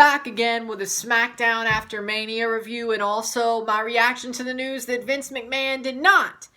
back again with a Smackdown after Mania review, and also my reaction to the news that Vince McMahon did not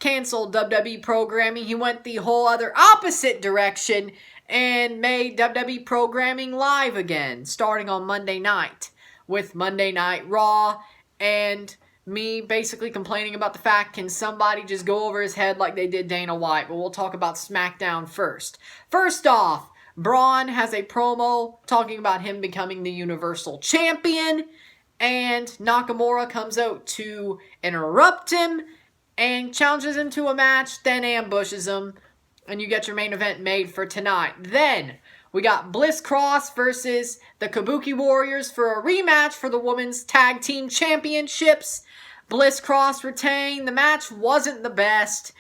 cancel WWE programming. He went the whole other opposite direction and made WWE programming live again, starting on Monday night with Monday Night Raw, and me basically complaining about the fact, can somebody just go over his head like they did Dana White? But we'll talk about Smackdown first. First off, Braun has a promo talking about him becoming the Universal Champion, and Nakamura comes out to interrupt him and challenges him to a match, then ambushes him, and you get your main event made for tonight. Then we got Bliss Cross versus the Kabuki Warriors for a rematch for the Women's Tag Team Championships. Bliss Cross retained. The match wasn't the best.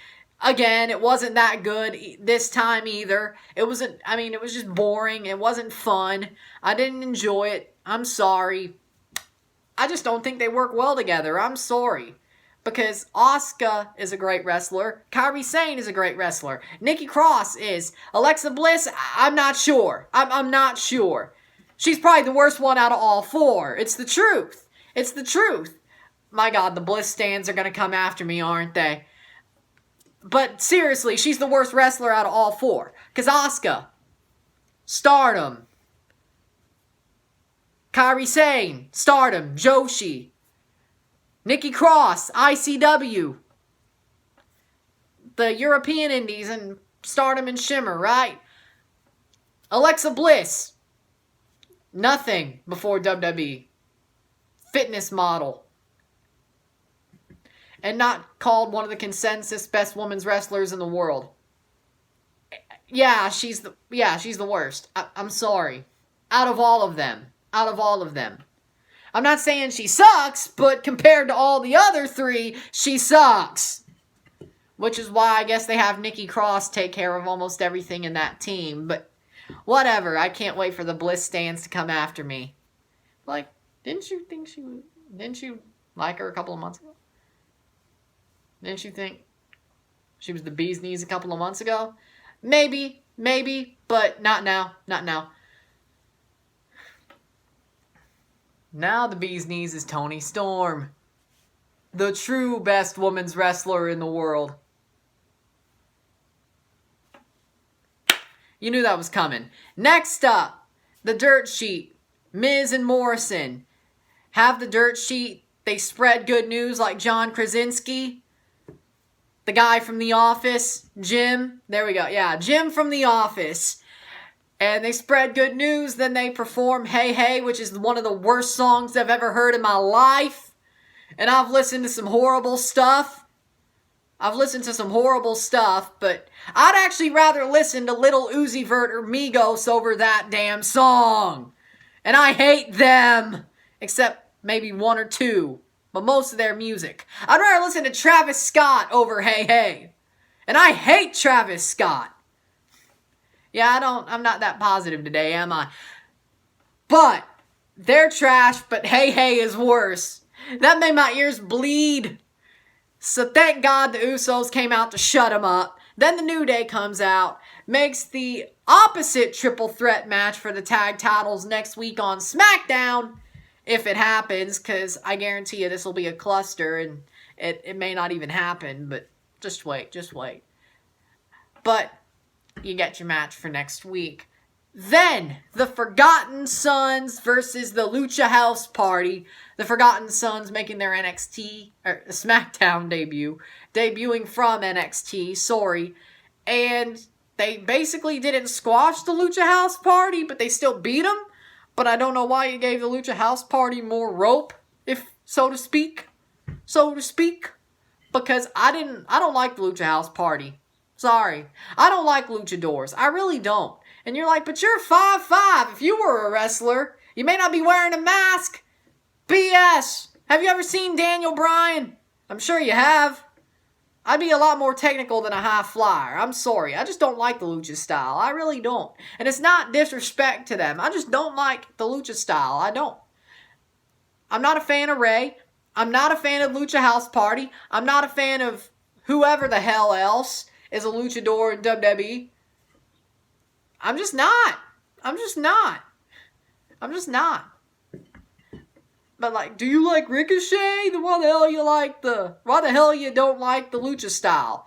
Again, it wasn't that good this time either. It was just boring. It wasn't fun. I didn't enjoy it. I'm sorry. I just don't think they work well together. I'm sorry. Because Asuka is a great wrestler. Kairi Sane is a great wrestler. Nikki Cross is. Alexa Bliss, I'm not sure. I'm not sure. She's probably the worst one out of all four. It's the truth. It's the truth. My God, the Bliss stands are going to come after me, aren't they? But seriously, she's the worst wrestler out of all four. Because Asuka, Stardom. Kairi Sane, Stardom, Joshi. Nikki Cross, ICW. The European Indies and Stardom and Shimmer, right? Alexa Bliss, nothing before WWE. Fitness model. And not called one of the consensus best women's wrestlers in the world. Yeah, she's the worst. I'm sorry. Out of all of them. Out of all of them. I'm not saying she sucks, but compared to all the other three, she sucks. Which is why I guess they have Nikki Cross take care of almost everything in that team. But whatever, I can't wait for the Bliss stands to come after me. Like, didn't you like her a couple of months ago? Didn't you think she was the bee's knees a couple of months ago? Maybe, but not now, not now. Now the bee's knees is Toni Storm. The true best women's wrestler in the world. You knew that was coming. Next up, the dirt sheet. Miz and Morrison have the dirt sheet. They spread good news like John Krasinski. The guy from The Office, Jim. There we go. Yeah, Jim from The Office. And they spread good news. Then they perform Hey Hey, which is one of the worst songs I've ever heard in my life. And I've listened to some horrible stuff. But I'd actually rather listen to Little Uzi Vert or Migos over that damn song. And I hate them. Except maybe one or two. But most of their music. I'd rather listen to Travis Scott over Hey Hey. And I hate Travis Scott. Yeah, I'm not that positive today, am I? But they're trash, but Hey Hey is worse. That made my ears bleed. So thank God the Usos came out to shut them up. Then the New Day comes out, makes the opposite triple threat match for the tag titles next week on SmackDown. If it happens, because I guarantee you this will be a cluster and it may not even happen, but just wait. But you get your match for next week. Then, the Forgotten Sons versus the Lucha House Party. The Forgotten Sons making their SmackDown debut. Debuting from NXT, sorry. And they basically didn't squash the Lucha House Party, but they still beat them. But I don't know why you gave the Lucha House Party more rope, if so to speak. Because I don't like the Lucha House Party. Sorry. I don't like luchadors. I really don't. And you're like, but you're 5'5". If you were a wrestler, you may not be wearing a mask. BS. Have you ever seen Daniel Bryan? I'm sure you have. I'd be a lot more technical than a high flyer. I'm sorry. I just don't like the lucha style. I really don't. And it's not disrespect to them. I just don't like the lucha style. I don't. I'm not a fan of Ray. I'm not a fan of Lucha House Party. I'm not a fan of whoever the hell else is a luchador in WWE. I'm just not. But, like, do you like Ricochet? Then why the hell you don't like the Lucha style?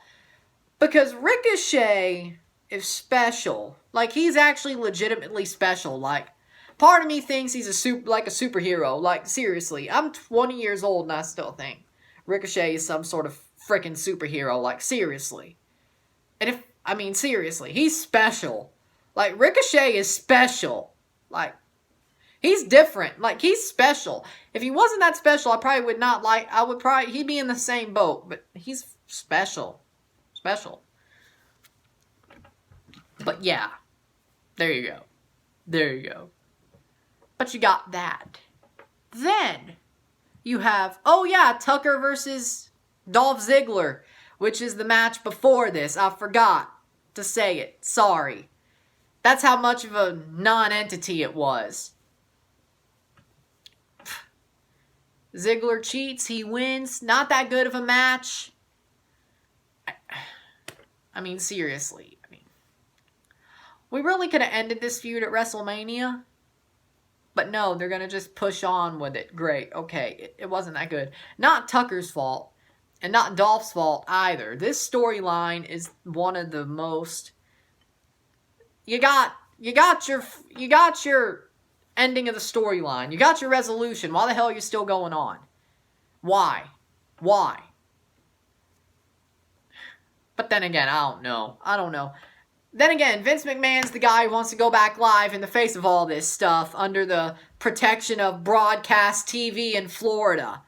Because Ricochet is special. Like, he's actually legitimately special. Like, part of me thinks he's a superhero. Like, seriously. I'm 20 years old and I still think Ricochet is some sort of freaking superhero. Like, seriously. And seriously, he's special. Like, Ricochet is special. Like, he's different. Like, he's special. If he wasn't that special, he'd be in the same boat. But he's special. Special. But yeah. There you go. There you go. But you got that. Then, you have, Tucker versus Dolph Ziggler, which is the match before this. I forgot to say it. Sorry. That's how much of a non-entity it was. Ziggler cheats. He wins. Not that good of a match. Seriously. We really could have ended this feud at WrestleMania. But no, they're going to just push on with it. Great. Okay. It wasn't that good. Not Tucker's fault. And not Dolph's fault either. This storyline is one of the most... You got your ending of the storyline. You got your resolution. Why the hell are you still going on? Why? But then again, I don't know. Then again, Vince McMahon's the guy who wants to go back live in the face of all this stuff under the protection of broadcast TV in Florida.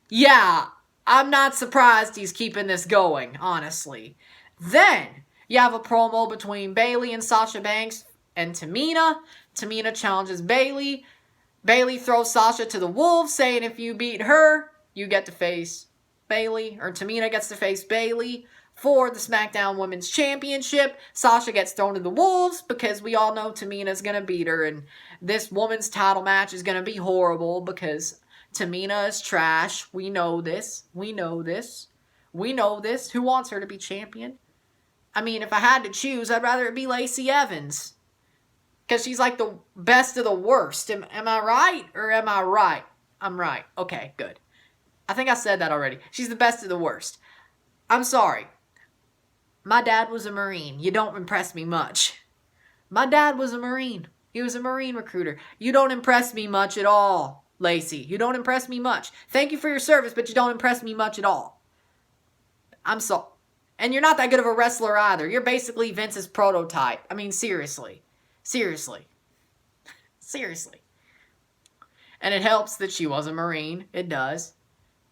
Yeah, I'm not surprised he's keeping this going, honestly. Then, you have a promo between Bayley and Sasha Banks and Tamina. Tamina challenges Bayley. Bayley throws Sasha to the wolves, saying if you beat her, you get to face Bayley. Or Tamina gets to face Bayley for the Smackdown Women's Championship. Sasha gets thrown to the wolves because we all know Tamina's going to beat her. And this women's title match is going to be horrible because Tamina is trash. We know this. Who wants her to be champion? If I had to choose, I'd rather it be Lacey Evans. Because she's like the best of the worst. Am I right? Or am I right? I'm right. Okay, good. I think I said that already. She's the best of the worst. I'm sorry. My dad was a Marine. You don't impress me much. My dad was a Marine. He was a Marine recruiter. You don't impress me much at all, Lacey. You don't impress me much. Thank you for your service, but you don't impress me much at all. I'm sorry. And you're not that good of a wrestler either. You're basically Vince's prototype. Seriously. And it helps that she was a Marine. It does.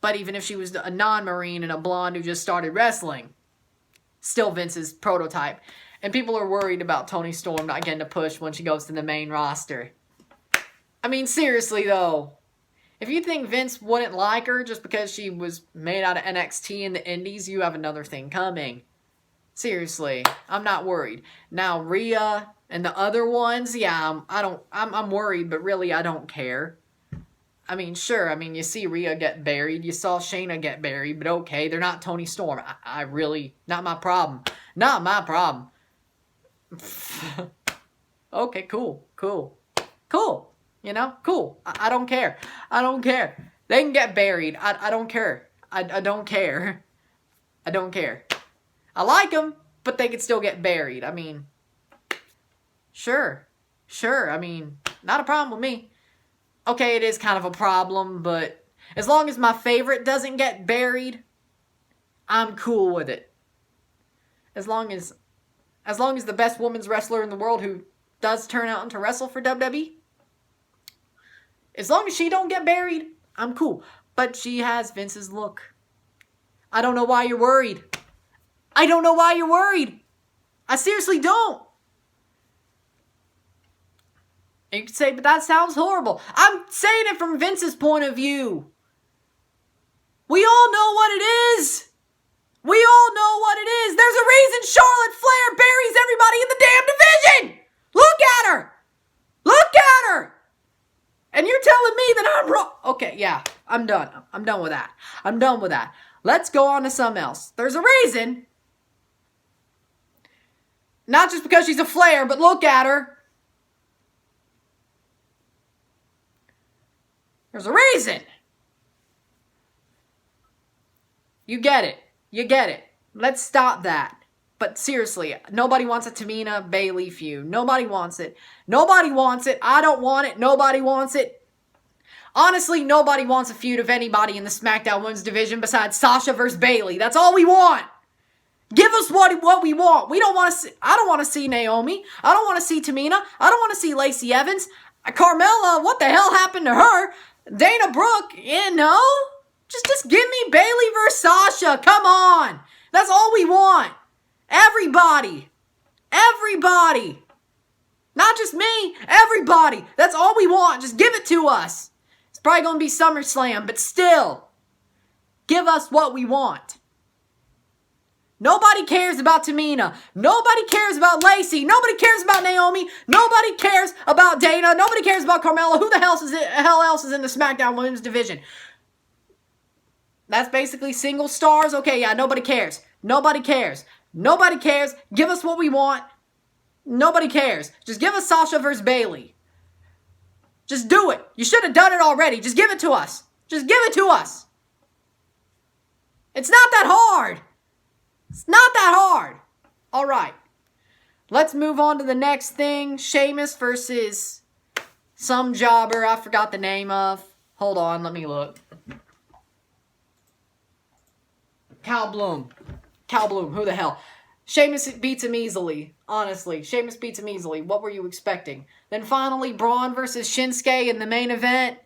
But even if she was a non-Marine and a blonde who just started wrestling, still Vince's prototype. And people are worried about Toni Storm not getting a push when she goes to the main roster. Seriously though. If you think Vince wouldn't like her just because she was made out of NXT in the Indies, you have another thing coming. Seriously, I'm not worried. Now, Rhea and the other ones, yeah, I'm worried, but really I don't care. Sure, you see Rhea get buried. You saw Shayna get buried, but okay, they're not Toni Storm. I really, not my problem. Not my problem. Okay, cool. Cool. I don't care. They can get buried. I don't care. I don't care. I don't care. I like them, but they could still get buried. Sure. Not a problem with me. Okay, it is kind of a problem, but as long as my favorite doesn't get buried, I'm cool with it. As long as the best women's wrestler in the world who does turn out to wrestle for WWE, as long as she don't get buried, I'm cool. But she has Vince's look. I don't know why you're worried. I seriously don't. And you could say, but that sounds horrible. I'm saying it from Vince's point of view. We all know what it is. There's a reason Charlotte Flair buries everybody in the damn division. Look at her. And you're telling me that I'm wrong. Okay, yeah, I'm done. I'm done with that. Let's go on to something else. There's a reason. Not just because she's a Flair, but look at her. There's a reason. You get it. You get it. Let's stop that. But seriously, nobody wants a Tamina Bayley feud. Nobody wants it. Nobody wants it. I don't want it. Nobody wants it. Honestly, nobody wants a feud of anybody in the SmackDown Women's division besides Sasha versus Bayley. That's all we want. Give us what we want. We don't want to see, I don't want to see Naomi. I don't want to see Tamina. I don't want to see Lacey Evans. Carmella, what the hell happened to her? Dana Brooke, no. Just give me Bayley versus Sasha. Come on. That's all we want. Everybody. Everybody. Not just me. Everybody. That's all we want. Just give it to us. It's probably going to be SummerSlam, but still. Give us what we want. Nobody cares about Tamina. Nobody cares about Lacey. Nobody cares about Naomi. Nobody cares about Dana. Nobody cares about Carmella. Who the hell else is in the SmackDown Women's division? That's basically single stars. Okay, yeah, nobody cares. Nobody cares. Nobody cares. Give us what we want. Nobody cares. Just give us Sasha versus Bayley. Just do it. You should have done it already. Just give it to us. Just give it to us. It's not that hard. It's not that hard. All right. Let's move on to the next thing. Sheamus versus some jobber I forgot the name of. Hold on, let me look. Cal Bloom. Cal Bloom, who the hell? Sheamus beats him easily. Honestly, Sheamus beats him easily. What were you expecting? Then finally, Braun versus Shinsuke in the main event.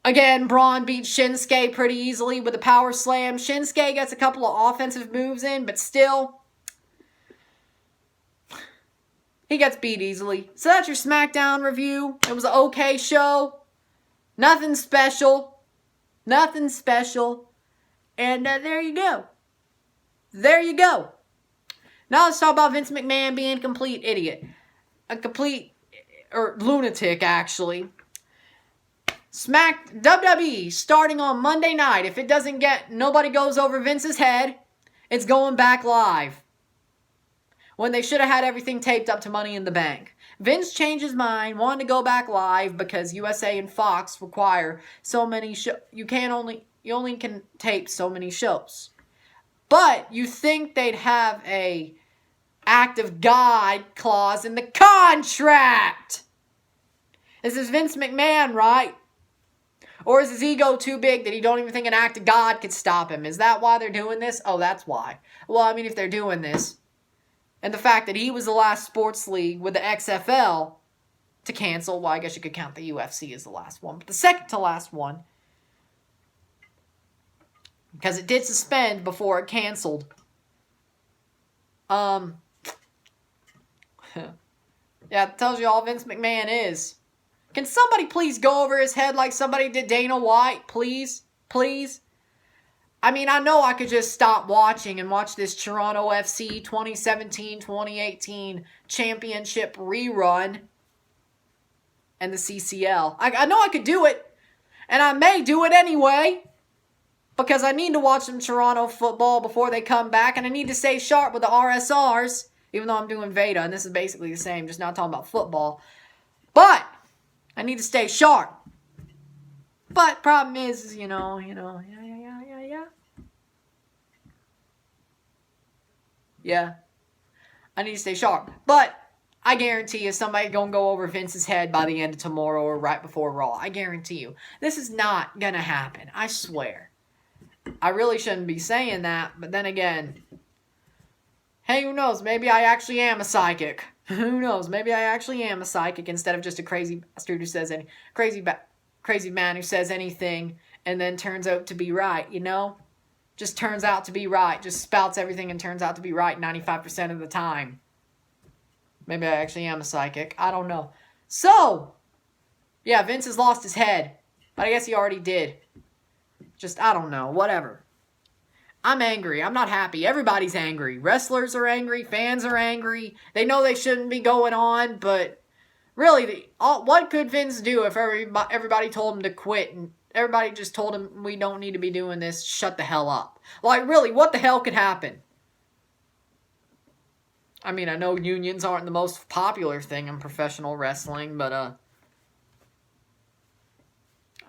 Again, Braun beats Shinsuke pretty easily with a power slam. Shinsuke gets a couple of offensive moves in, but still, he gets beat easily. So that's your SmackDown review. It was an okay show. Nothing special. Nothing special. And there you go. There you go. Now let's talk about Vince McMahon being a complete idiot. A complete, or lunatic, actually. WWE starting on Monday night. If it doesn't get, nobody goes over Vince's head, it's going back live. When they should have had everything taped up to Money in the Bank. Vince changed his mind, wanted to go back live because USA and Fox require so many shows. You only can tape so many shows. But you think they'd have a act of God clause in the contract. This is Vince McMahon, right? Or is his ego too big that he don't even think an act of God could stop him? Is that why they're doing this? Oh, that's why. Well, I mean, if they're doing this, and the fact that he was the last sports league with the XFL to cancel, well, I guess you could count the UFC as the last one, but the second to last one, because it did suspend before it canceled. Yeah, it tells you all Vince McMahon is. Can somebody please go over his head like somebody did Dana White? Please? Please? I mean, I know I could just stop watching and watch this Toronto FC 2017-2018 championship rerun and the CCL. I know I could do it, and I may do it anyway, because I need to watch some Toronto football before they come back, and I need to stay sharp with the RSRs, even though I'm doing VEDA, and this is basically the same, just not talking about football. But I need to stay sharp. But problem is, yeah. Yeah. I need to stay sharp. But I guarantee you somebody's going to go over Vince's head by the end of tomorrow or right before Raw. I guarantee you. This is not going to happen. I swear. I really shouldn't be saying that. But then again, hey, who knows? Maybe I actually am a psychic. Who knows? Maybe I actually am a psychic instead of just a crazy bastard who says any crazy man who says anything and then turns out to be right, you know? Just turns out to be right. Just spouts everything and turns out to be right 95% of the time. Maybe I actually am a psychic. I don't know. So, yeah, Vince has lost his head. But I guess he already did. Just, I don't know. Whatever. I'm angry. I'm not happy. Everybody's angry. Wrestlers are angry. Fans are angry. They know they shouldn't be going on, but really, what could Vince do if everybody told him to quit and everybody just told him we don't need to be doing this, shut the hell up? Like, really, what the hell could happen? I mean, I know unions aren't the most popular thing in professional wrestling, but,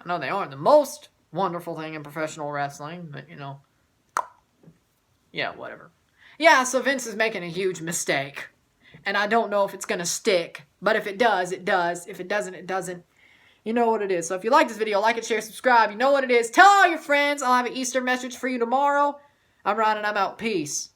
I know they aren't the most wonderful thing in professional wrestling, but, you know. Yeah, whatever. Yeah, so Vince is making a huge mistake. And I don't know if it's going to stick. But if it does, it does. If it doesn't, it doesn't. You know what it is. So if you like this video, like it, share, subscribe. You know what it is. Tell all your friends. I'll have an Easter message for you tomorrow. I'm Ron and I'm out. Peace.